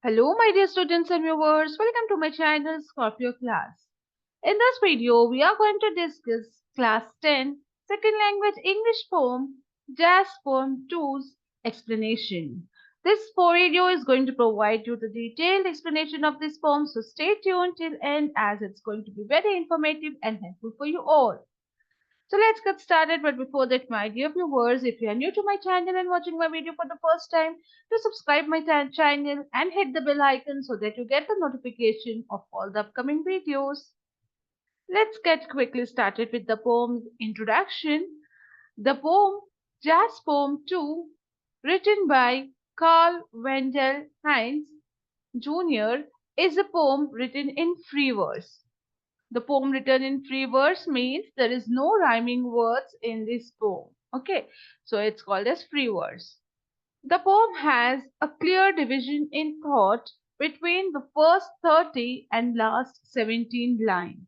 Hello, my dear students and viewers. Welcome to my channel Scorpio class. In this video, we are going to discuss Class 10 Second Language English poem Jazz Poem 2's explanation. This video is going to provide you the detailed explanation of this poem, so stay tuned till end as it's going to be very informative and helpful for you all. So let's get started. But before that, my dear viewers, if you are new to my channel and watching my video for the first time, to subscribe my channel and hit the bell icon so that you get the notification of all the upcoming videos. Let's get quickly started with the poem's introduction. The poem Jazz Poem 2, written by Carl Wendell Heinz Jr., is a poem written in free verse. The poem written in free verse means there is no rhyming words in this poem. Okay, so it's called as free verse. The poem has a clear division in thought between the first 30 and last 17 lines.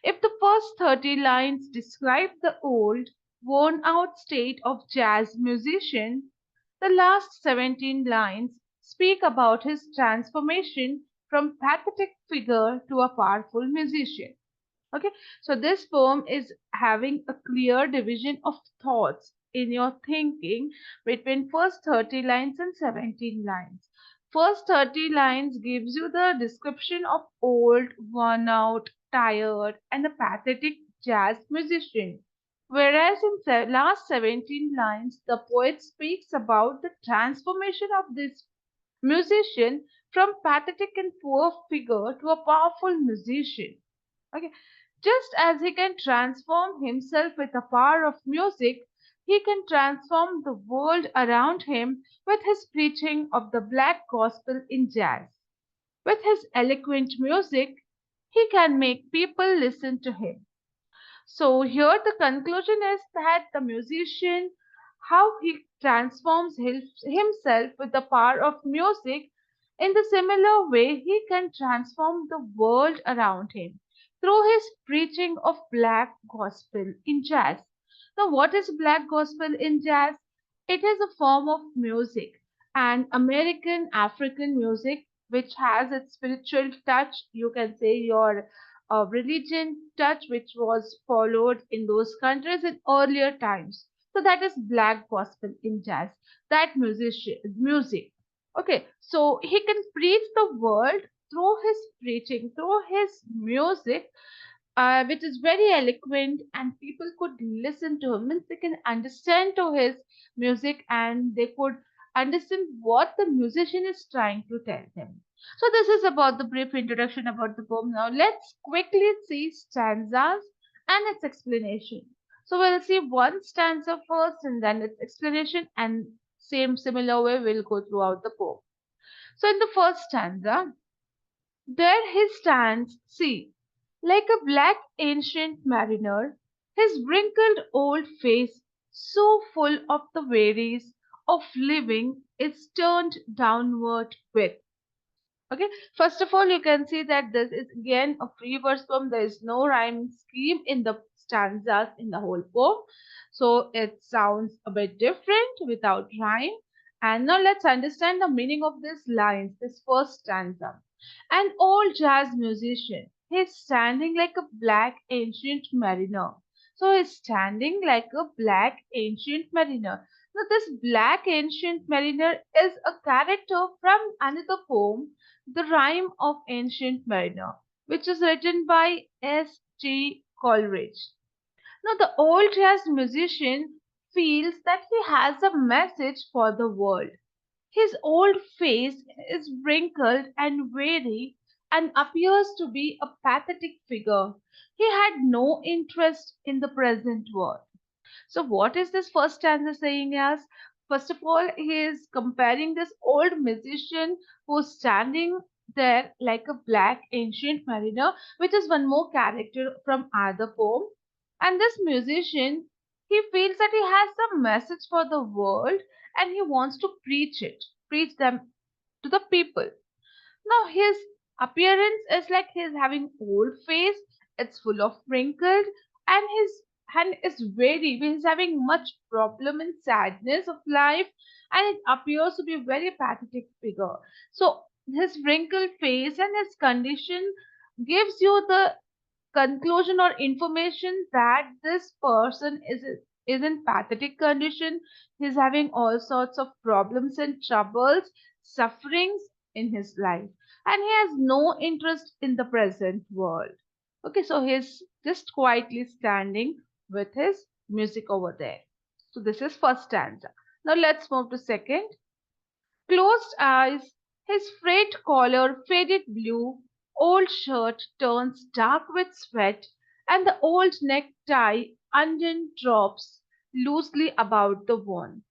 If the first 30 lines describe the old, worn out state of jazz musician, the last 17 lines speak about his transformation from pathetic figure to a powerful musician. Okay, so this poem is having a clear division of thoughts in your thinking between first 30 lines and 17 lines. First 30 lines gives you the description of old, worn out, tired, and a pathetic jazz musician. Whereas in last 17 lines, the poet speaks about the transformation of this musician from pathetic and poor figure to a powerful musician. Okay, just as he can transform himself with the power of music, he can transform the world around him with his preaching of the black gospel in jazz. With his eloquent music, he can make people listen to him. So here the conclusion is that the musician, how he transforms himself with the power of music, in the similar way he can transform the world around him through his preaching of black gospel in jazz. Now what is black gospel in jazz? It is a form of music, and American African music which has its spiritual touch, you can say your religion touch which was followed in those countries in earlier times. So that is black gospel in jazz, that music. Okay, so he can preach the world through his preaching, through his music, which is very eloquent, and people could listen to him. Means they can understand to his music, and they could understand what the musician is trying to tell them. So this is about the brief introduction about the poem. Now let's quickly see stanzas and its explanation. So we'll see one stanza first and then its explanation, and same similar way we'll go throughout the poem. So in the first stanza, there he stands, see, like a black ancient mariner, his wrinkled old face, so full of the wearies of living, is turned downward with. Okay, first of all, you can see that this is again a free verse poem. There is no rhyme scheme in the stanzas in the whole poem, so it sounds a bit different without rhyme. And now let's understand the meaning of these lines, this first stanza. An old jazz musician, he's standing like a black ancient mariner. So he's standing like a black ancient mariner. Now, this black ancient mariner is a character from another poem, the Rime of Ancient Mariner, which is written by S.G. Coleridge. Now, the old jazz musician feels that he has a message for the world. His old face is wrinkled and weary and appears to be a pathetic figure. He had no interest in the present world. So, what is this first stanza saying as? First of all, he is comparing this old musician who's standing there like a black ancient mariner, which is one more character from other poem. And this musician, he feels that he has some message for the world and he wants to preach them to the people. Now his appearance is like he's having old face, it's full of wrinkled, and his hand is very he's having much problem and sadness of life, and it appears to be a very pathetic figure. So His wrinkled face and his condition gives you the conclusion or information that this person is in pathetic condition. He's having all sorts of problems and troubles, sufferings in his life, and he has no interest in the present world. Okay, so he's just quietly standing with his music over there. So this is first stanza. Now let's move to second. Closed eyes, his frayed collar faded blue, old shirt turns dark with sweat, and the old necktie undone drops loosely about the one.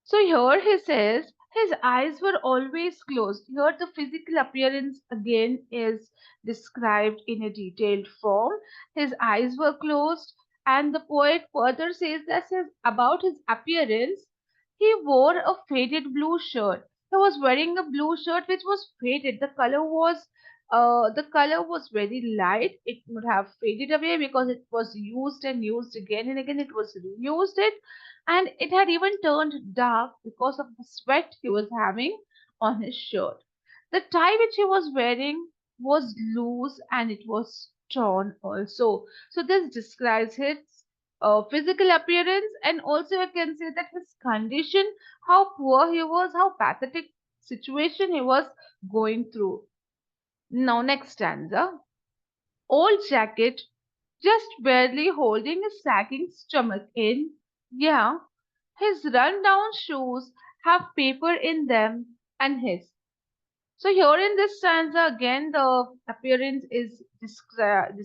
So here he says his eyes were always closed. Here the physical appearance again is described in a detailed form. His eyes were closed, and the poet further says that about his appearance, he wore a faded blue shirt. He was wearing a blue shirt which was faded. The color was very light. It would have faded away because it was used and used again and again. It was reused it, and it had even turned dark because of the sweat he was having on his shirt. The tie which he was wearing was loose and it was torn also. So this describes his physical appearance, and also I can say that his condition, how poor he was, how pathetic situation he was going through. Now next stanza. Old jacket, just barely holding his sagging stomach in. Yeah, his run-down shoes have paper in them, and his. So here in this stanza again the appearance is described,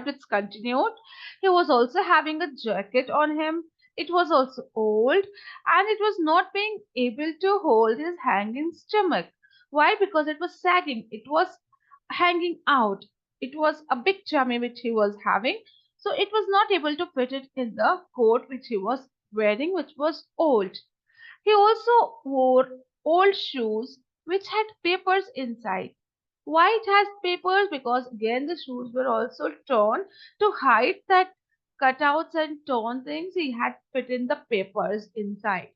it's continued. He was also having a jacket on him. It was also old, and it was not being able to hold his hanging stomach. Why? Because it was sagging. It was hanging out. It was a big tummy which he was having. So it was not able to fit it in the coat which he was wearing, which was old. He also wore old shoes which had papers inside. Why it has papers? Because again the shoes were also torn. To hide that cutouts and torn things, he had put in the papers inside.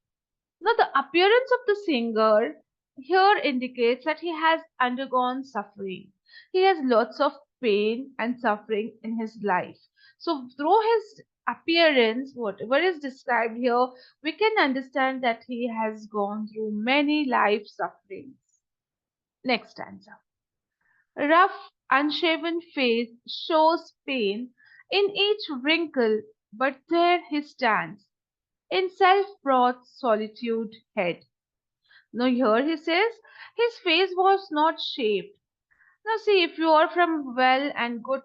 Now, the appearance of the singer here indicates that he has undergone suffering. He has lots of pain and suffering in his life. So, through his appearance, whatever is described here, we can understand that he has gone through many life sufferings. Next stanza. Rough, unshaven face shows pain in each wrinkle, but there he stands in self-brought solitude head. Now here he says his face was not shaved. Now see, if you are from well and good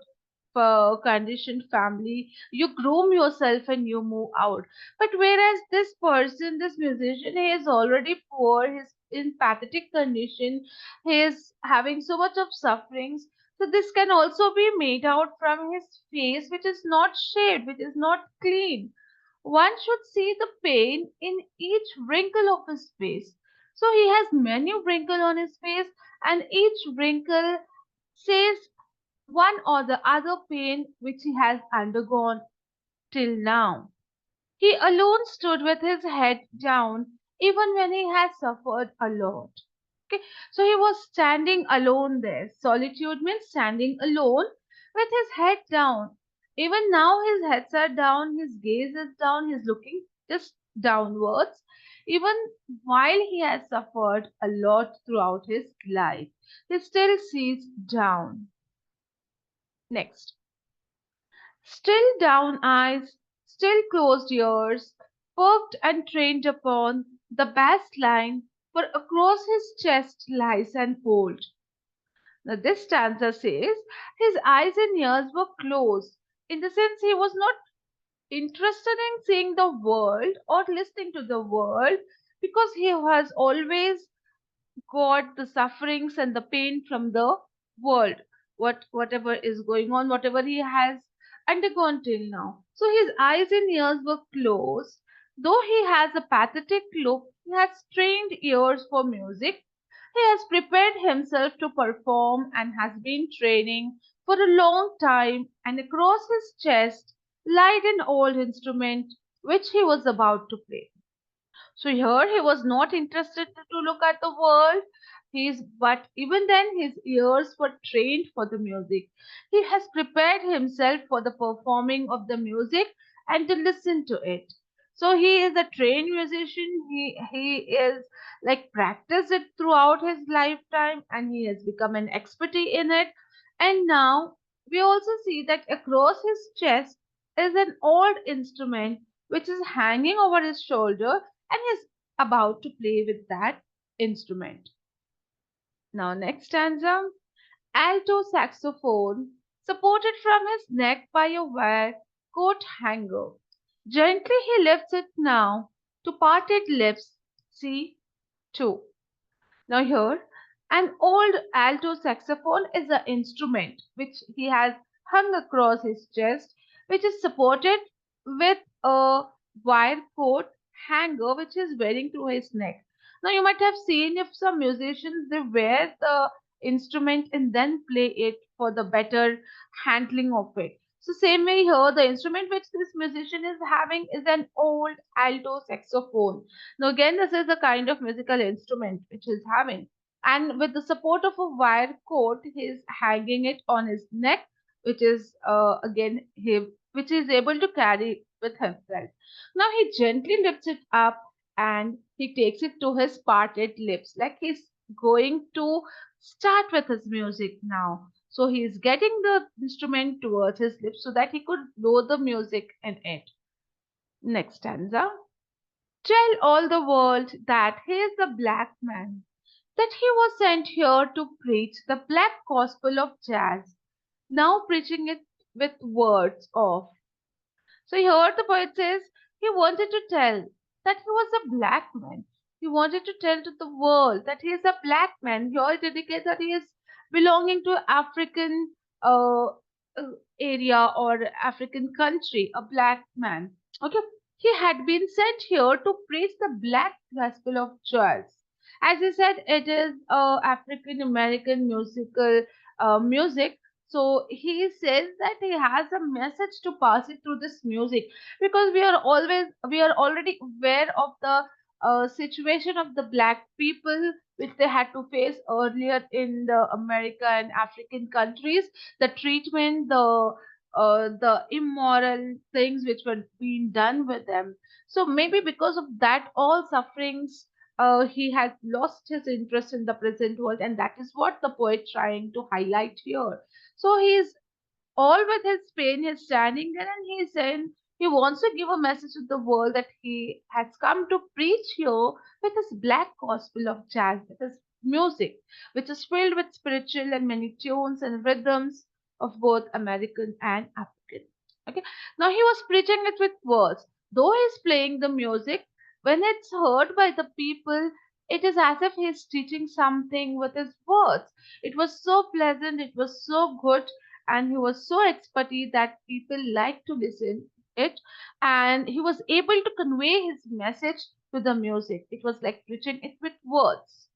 conditioned family, you groom yourself and you move out. But whereas this person, this musician, he is already poor, he's in pathetic condition, he is having so much of sufferings. So this can also be made out from his face, which is not shaved, which is not clean. One should see the pain in each wrinkle of his face. So he has many wrinkles on his face, and each wrinkle says one or the other pain which he has undergone till now. He alone stood with his head down, even when he has suffered a lot. Okay, so he was standing alone there. Solitude means standing alone with his head down. Even now, his heads are down, his gaze is down, he's looking just downwards, even while he has suffered a lot throughout his life. He still sees down. Next. Still down eyes, still closed ears, perked and trained upon the bast line, for across his chest lies an old. Now this stanza says his eyes and ears were closed, in the sense he was not interested in seeing the world or listening to the world, because he has always got the sufferings and the pain from the world, whatever is going on, whatever he has undergone till now. So his eyes and ears were closed. Though he has a pathetic look, he has trained ears for music. He has prepared himself to perform and has been training for a long time, and across his chest lied an old instrument which he was about to play. So here he was not interested to look at the world. But even then his ears were trained for the music. He has prepared himself for the performing of the music and to listen to it. So he is a trained musician. He is like practiced it throughout his lifetime and he has become an expert in it. And now we also see that across his chest is an old instrument which is hanging over his shoulder and he's about to play with that instrument. Now, next stanza, alto saxophone, supported from his neck by a wire coat hanger. Gently he lifts it now to parted lips. See, two. Now here, an old alto saxophone is an instrument which he has hung across his chest, which is supported with a wire coat hanger which he is wearing to his neck. Now you might have seen if some musicians they wear the instrument and then play it for the better handling of it. So same way here, the instrument which this musician is having is an old alto saxophone. Now, again, this is a kind of musical instrument which he's having. And with the support of a wire cord, he's hanging it on his neck, which is again him, which is able to carry with himself. Now he gently lifts it up and he takes it to his parted lips, like he's going to start with his music now. So he is getting the instrument towards his lips so that he could blow the music in it. Next stanza. Tell all the world that he is a black man, that he was sent here to preach the black gospel of jazz, now preaching it with words of. So here the poet says he wanted to tell that he was a black man. He wanted to tell to the world that he is a black man. Here it indicates that he is belonging to African uh, area or African country, a black man. Okay, he had been sent here to preach the black gospel of jazz. As I said, it is African American musical music, so he says that he has a message to pass it through this music because we are already aware of the situation of the black people which they had to face earlier in the America and African countries, the treatment, the immoral things which were being done with them. So maybe because of that all sufferings, he has lost his interest in the present world, and that is what the poet trying to highlight here. So he is all with his pain, he's standing there and he's saying he wants to give a message to the world that he has come to preach here with his black gospel of jazz, with his music, which is filled with spiritual and many tunes and rhythms of both American and African. Okay, now he was preaching it with words. Though he's playing the music, when it's heard by the people, it is as if he's teaching something with his words. It was so pleasant, it was so good, and he was so expertise that people liked to listen it, and he was able to convey his message to the music. It was like preaching it with words.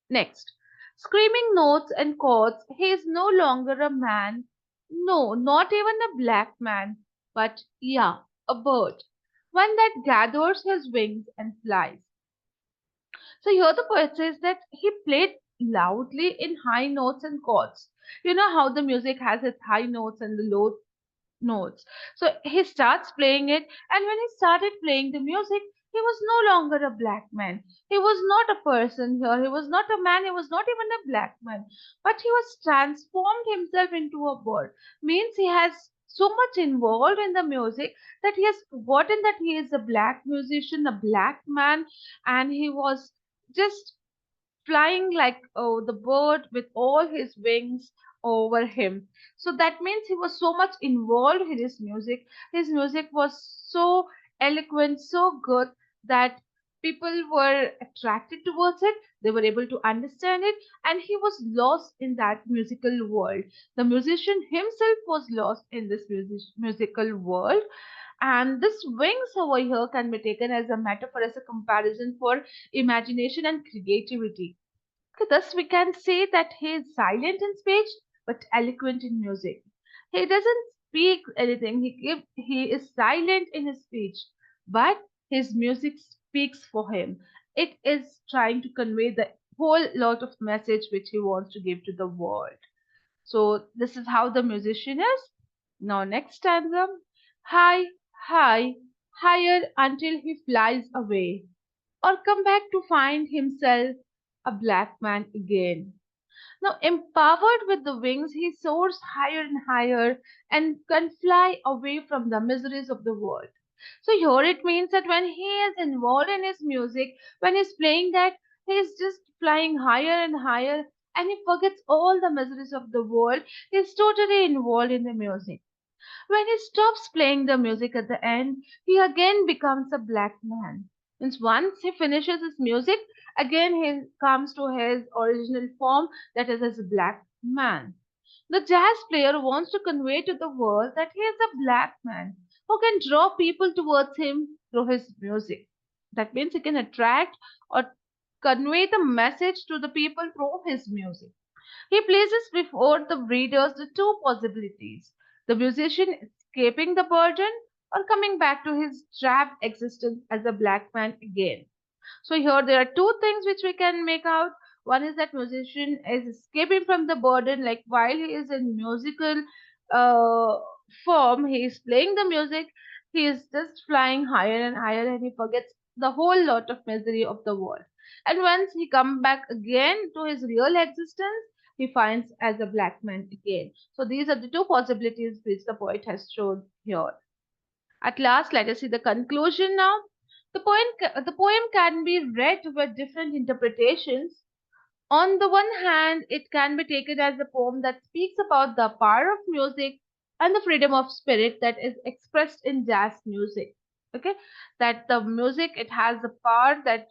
Next, screaming notes and chords. He is no longer a man, no, not even a black man, but yeah, a bird, one that gathers his wings and flies. So here the poet says that he played loudly in high notes and chords. You know how the music has its high notes and the low notes. So he starts playing it, and when he started playing the music, he was no longer a black man. He was not a person here. He was not a man. He was not even a black man. But he was transformed himself into a bird. Means he has so much involved in the music that he has forgotten that he is a black musician, a black man, and he was just flying like the bird with all his wings over him. So that means he was so much involved in his music. His music was so eloquent, so good that people were attracted towards it. They were able to understand it, and he was lost in that musical world. The musician himself was lost in this musical world, and this wings over here can be taken as a metaphor, as a comparison for imagination and creativity. So thus we can say that he is silent in speech but eloquent in music. He doesn't speak anything. He is silent in his speech, but his music speaks for him. It is trying to convey the whole lot of message which he wants to give to the world. So this is how the musician is. Now next stanza. High, high, higher until he flies away, or come back to find himself a black man again. Now, empowered with the wings, he soars higher and higher and can fly away from the miseries of the world. So, here it means that when he is involved in his music, when he's playing that, he is just flying higher and higher and he forgets all the miseries of the world. He's totally involved in the music. When he stops playing the music at the end, he again becomes a black man. Means once he finishes his music, again he comes to his original form, that is as a black man. The jazz player wants to convey to the world that he is a black man who can draw people towards him through his music. That means he can attract or convey the message to the people through his music. He places before the readers the two possibilities: the musician escaping the burden or coming back to his trapped existence as a black man again. So here there are two things which we can make out. One is that musician is escaping from the burden, like while he is in musical uh, form, he is playing the music, he is just flying higher and higher, and he forgets the whole lot of misery of the world. And once he comes back again to his real existence, he finds as a black man again. So these are the two possibilities which the poet has shown here. At last, let us see the conclusion now. The poem can be read with different interpretations. On the one hand, it can be taken as a poem that speaks about the power of music and the freedom of spirit that is expressed in jazz music. Okay, that the music it has the power that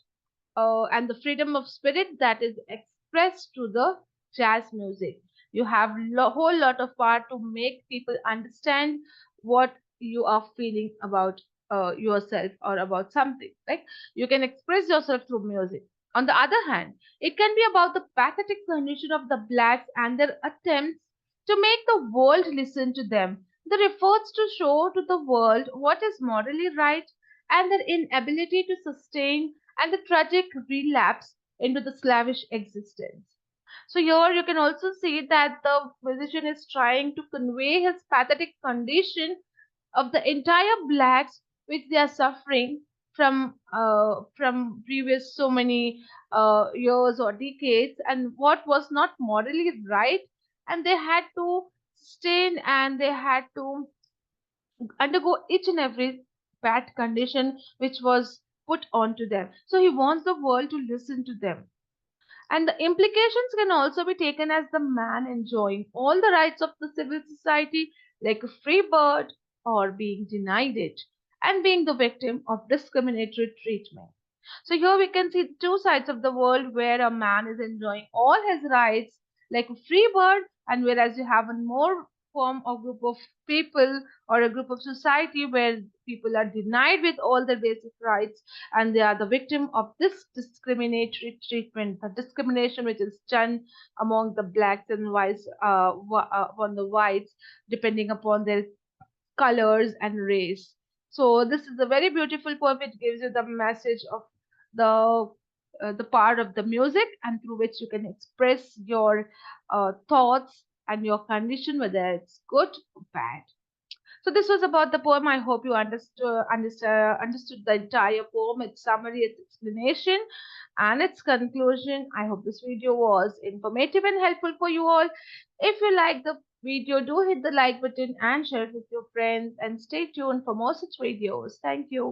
and the freedom of spirit that is expressed to the jazz music. You have whole lot of power to make people understand what you are feeling about yourself or about something. Like you can express yourself through music. On the other hand, it can be about the pathetic condition of the blacks and their attempts to make the world listen to them. Their efforts to show to the world what is morally right and their inability to sustain and the tragic relapse into the slavish existence. So here you can also see that the musician is trying to convey his pathetic condition of the entire blacks which they are suffering from previous so many years or decades, and what was not morally right, and they had to sustain and they had to undergo each and every bad condition which was put onto them. So he wants the world to listen to them. And the implications can also be taken as the man enjoying all the rights of the civil society, like a free bird, or being denied it, and being the victim of discriminatory treatment. So here we can see two sides of the world where a man is enjoying all his rights like a free bird, and whereas you have a more form or group of people or a group of society where people are denied with all their basic rights and they are the victim of this discriminatory treatment, the discrimination which is done among the blacks and whites on the whites depending upon their colors and race. So this is a very beautiful poem which gives you the message of the the part of the music and through which you can express your thoughts and your condition, whether it's good or bad. So this was about the poem. I hope you understood the entire poem, its summary, its explanation, and its conclusion. I hope this video was informative and helpful for you all. If you like the video, do hit the like button and share it with your friends and stay tuned for more such videos. Thank you.